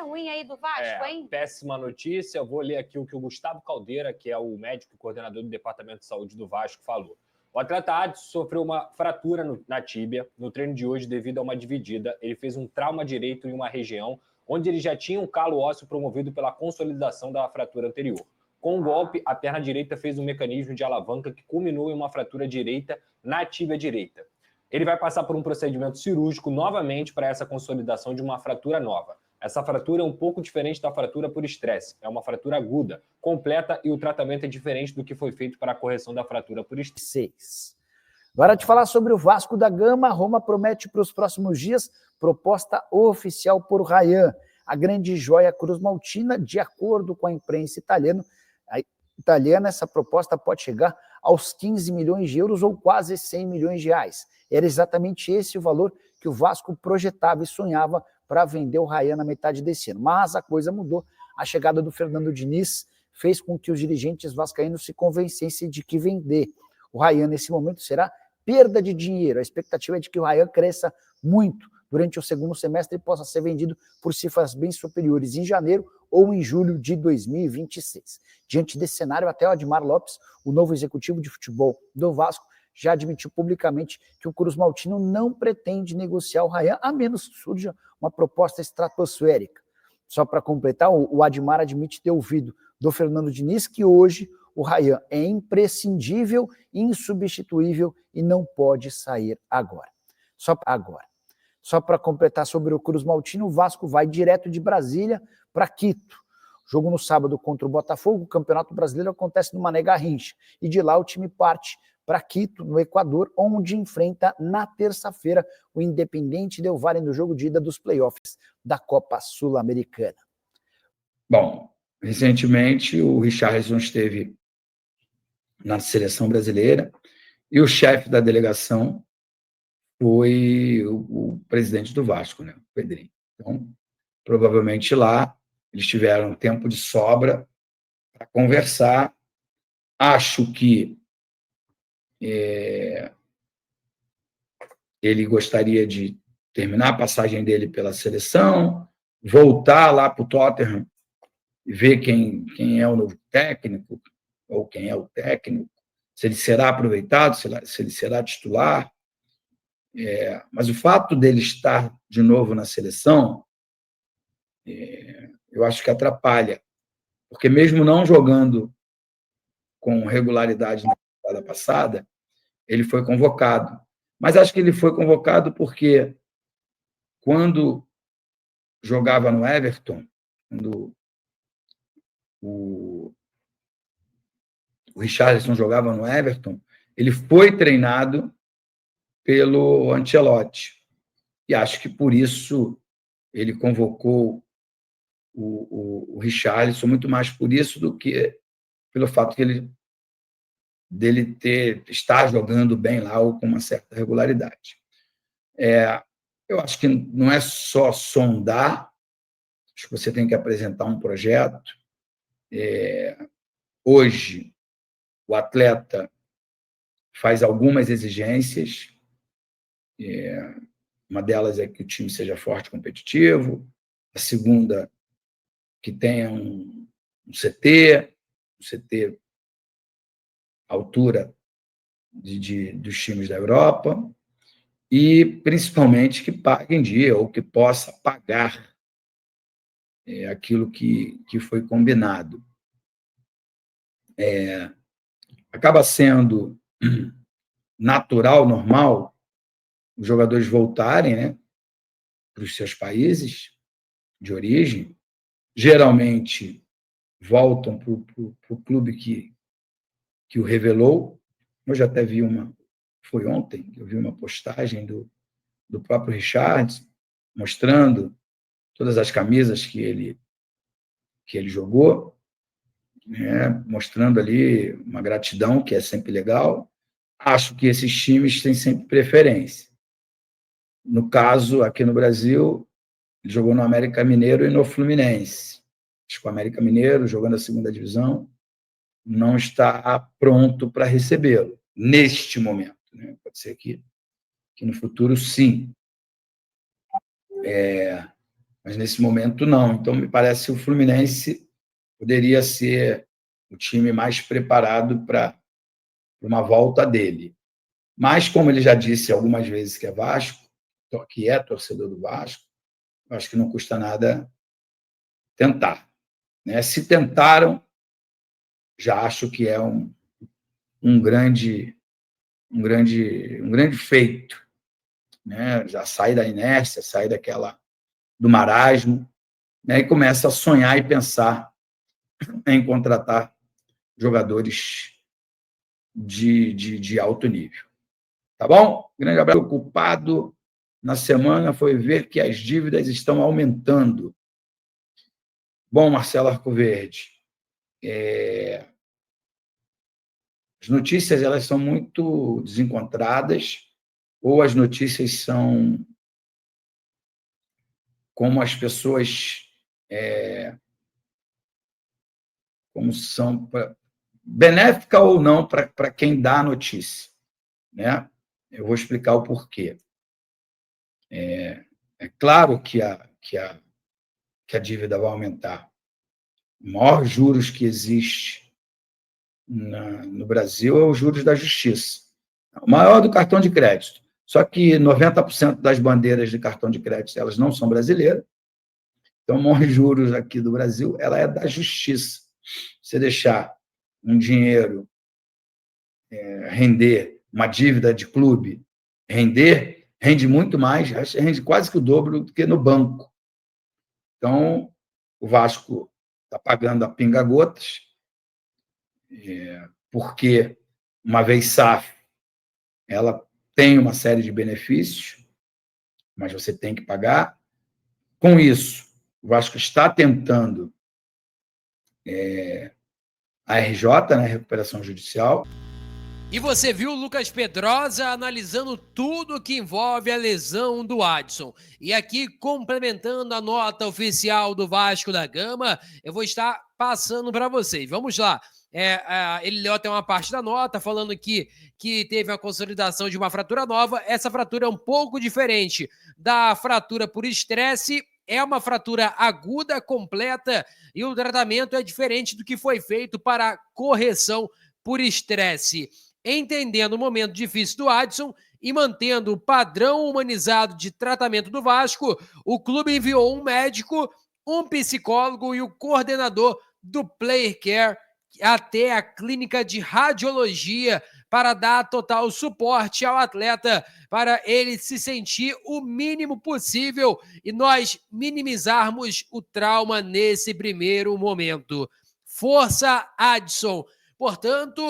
ruim aí do Vasco, hein? Péssima notícia. Eu vou ler aqui o que o Gustavo Caldeira, que é o médico e coordenador do Departamento de Saúde do Vasco, falou. O atleta Adson sofreu uma fratura na tíbia no treino de hoje devido a uma dividida. Ele fez um trauma direito em uma região onde ele já tinha um calo ósseo promovido pela consolidação da fratura anterior. Com o golpe, a perna direita fez um mecanismo de alavanca que culminou em uma fratura direita na tíbia direita. Ele vai passar por um procedimento cirúrgico novamente para essa consolidação de uma fratura nova. Essa fratura é um pouco diferente da fratura por estresse. É uma fratura aguda, completa, e o tratamento é diferente do que foi feito para a correção da fratura por estresse. Agora, de falar sobre o Vasco da Gama, Roma promete para os próximos dias proposta oficial por Ryan. A grande joia cruz-maltina, de acordo com a imprensa italiana, essa proposta pode chegar aos 15 milhões de euros ou quase 100 milhões de reais. Era exatamente esse o valor que o Vasco projetava e sonhava para vender o Ryan na metade desse ano. Mas a coisa mudou. A chegada do Fernando Diniz fez com que os dirigentes vascaínos se convencessem de que vender o Ryan nesse momento será perda de dinheiro. A expectativa é de que o Ryan cresça muito durante o segundo semestre e possa ser vendido por cifras bem superiores em janeiro ou em julho de 2026. Diante desse cenário, até o Admar Lopes, o novo executivo de futebol do Vasco, já admitiu publicamente que o Cruz Maltino não pretende negociar o Ryan, a menos que surja uma proposta estratosférica. Só para completar, o Admar admite ter ouvido do Fernando Diniz que hoje o Ryan é imprescindível, insubstituível e não pode sair agora. Só para completar sobre o Cruz Maltino, o Vasco vai direto de Brasília para Quito. Jogo no sábado contra o Botafogo, o Campeonato Brasileiro acontece no Mané Garrincha. E de lá o time parte para Quito, no Equador, onde enfrenta na terça-feira o Independente Del Valle no jogo de ida dos playoffs da Copa Sul-Americana. Bom, recentemente o Richarlison esteve na seleção brasileira e o chefe da delegação foi o presidente do Vasco, né, o Pedrinho. Então, provavelmente lá eles tiveram tempo de sobra para conversar. Acho que ele gostaria de terminar a passagem dele pela seleção, voltar lá para o Tottenham e ver quem é o novo técnico, ou quem é o técnico, se ele será aproveitado, se ele será titular. Mas o fato dele estar de novo na seleção, eu acho que atrapalha, porque mesmo não jogando com regularidade na temporada passada, ele foi convocado. Mas acho que ele foi convocado porque quando jogava no Everton, quando o Richarlison jogava no Everton, ele foi treinado pelo Ancelotti. E acho que por isso ele convocou o Richarlison, muito mais por isso do que pelo fato dele estar jogando bem lá ou com uma certa regularidade. Eu acho que não é só sondar, acho que você tem que apresentar um projeto. Hoje, o atleta faz algumas exigências, uma delas é que o time seja forte e competitivo, a segunda, que tenha um CT à altura dos times da Europa, e principalmente que pague em dia, ou que possa pagar aquilo que foi combinado. Acaba sendo natural, normal, os jogadores voltarem, né, para os seus países de origem, geralmente voltam para o clube que o revelou. Eu já até vi foi ontem, eu vi uma postagem do próprio Richards, mostrando todas as camisas que ele jogou, né, mostrando ali uma gratidão, que é sempre legal. Acho que esses times têm sempre preferência. No caso, aqui no Brasil, ele jogou no América Mineiro e no Fluminense. Acho que o América Mineiro, jogando a segunda divisão, não está pronto para recebê-lo, neste momento, né? Pode ser que no futuro, sim. Mas nesse momento não. Então me parece que o Fluminense poderia ser o time mais preparado para uma volta dele. Mas, como ele já disse algumas vezes que é Vasco, que é torcedor do Vasco, acho que não custa nada tentar. Né? Se tentaram, já acho que é um grande feito. Né? Já sai da inércia, sai do marasmo, né? E começa a sonhar e pensar em contratar jogadores de alto nível. Tá bom? Grande abraço. Preocupado na semana foi ver que as dívidas estão aumentando. Bom, Marcelo Arcoverde, as notícias elas são muito desencontradas, ou as notícias são como as pessoas como são benéfica ou não para quem dá a notícia, né? Eu vou explicar o porquê. É claro que a dívida vai aumentar. O maior juros que existe no Brasil é os juros da justiça. O maior do cartão de crédito. Só que 90% das bandeiras de cartão de crédito elas não são brasileiras. Então, o maior juros aqui do Brasil ela é da justiça. Você deixar um dinheiro render, uma dívida de clube rende muito mais, rende quase que o dobro do que no banco. Então, o Vasco está pagando a pinga-gotas, porque, uma vez SAF, ela tem uma série de benefícios, mas você tem que pagar. Com isso, o Vasco está tentando a RJ, né, recuperação judicial. E você viu o Lucas Pedrosa analisando tudo que envolve a lesão do Adson. E aqui, complementando a nota oficial do Vasco da Gama, eu vou estar passando para vocês. Vamos lá. Ele leu até uma parte da nota falando que teve a consolidação de uma fratura nova. Essa fratura é um pouco diferente da fratura por estresse. É uma fratura aguda, completa, e o tratamento é diferente do que foi feito para a correção por estresse. Entendendo o momento difícil do Adson e mantendo o padrão humanizado de tratamento do Vasco, o clube enviou um médico, um psicólogo e o coordenador do Player Care até a clínica de radiologia para dar total suporte ao atleta, para ele se sentir o mínimo possível e nós minimizarmos o trauma nesse primeiro momento. Força, Adson! Portanto,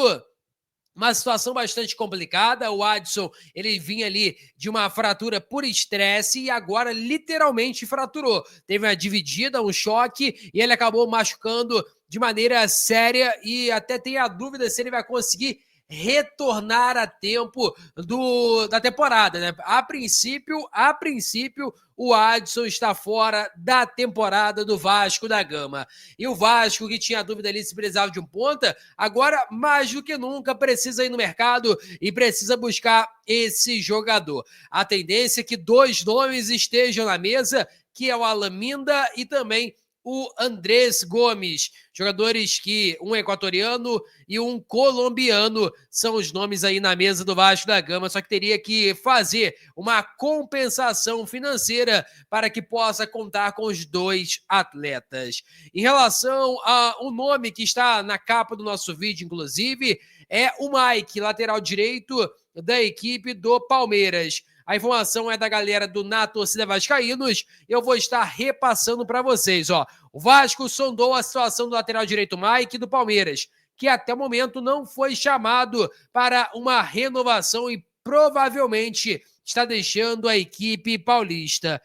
uma situação bastante complicada. O Adson, ele vinha ali de uma fratura por estresse e agora literalmente fraturou. Teve uma dividida, um choque, e ele acabou machucando de maneira séria e até tem a dúvida se ele vai conseguir retornar a tempo da temporada, né? A princípio, o Adson está fora da temporada do Vasco da Gama. E o Vasco, que tinha dúvida ali se precisava de um ponta, agora, mais do que nunca, precisa ir no mercado e precisa buscar esse jogador. A tendência é que 2 nomes estejam na mesa, que é o Alaminda e também o Andrés Gomes, jogadores que um equatoriano e um colombiano são os nomes aí na mesa do Vasco da Gama, só que teria que fazer uma compensação financeira para que possa contar com os 2 atletas. Em relação ao nome que está na capa do nosso vídeo, inclusive, é o Mike, lateral direito da equipe do Palmeiras. A informação é da galera do Na Torcida Vascaínos. Eu vou estar repassando para vocês. O Vasco sondou a situação do lateral direito Mike do Palmeiras, que até o momento não foi chamado para uma renovação e provavelmente está deixando a equipe paulista.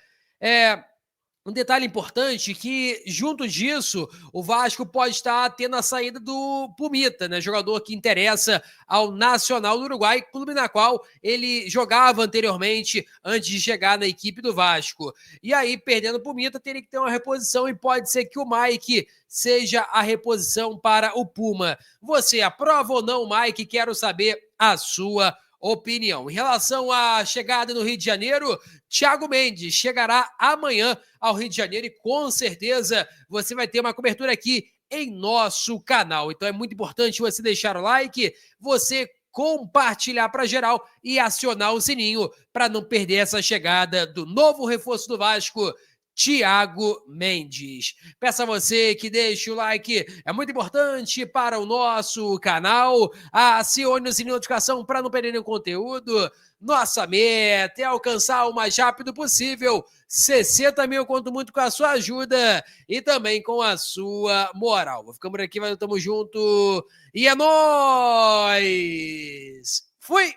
Um detalhe importante que, junto disso, o Vasco pode estar tendo a saída do Pumita, né? Jogador que interessa ao Nacional do Uruguai, clube na qual ele jogava anteriormente, antes de chegar na equipe do Vasco. E aí, perdendo o Pumita, teria que ter uma reposição e pode ser que o Mike seja a reposição para o Puma. Você aprova ou não, Mike? Quero saber a sua opinião. Em relação à chegada no Rio de Janeiro, Thiago Mendes chegará amanhã ao Rio de Janeiro e com certeza você vai ter uma cobertura aqui em nosso canal. Então é muito importante você deixar o like, você compartilhar para geral e acionar o sininho para não perder essa chegada do novo reforço do Vasco, Thiago Mendes. Peço a você que deixe o like, é muito importante para o nosso canal. Acione o sininho de notificação para não perder nenhum conteúdo. Nossa meta é alcançar o mais rápido possível 60 mil, conto muito com a sua ajuda e também com a sua moral. Vou ficando por aqui, mas tamo junto e é nóis! Fui!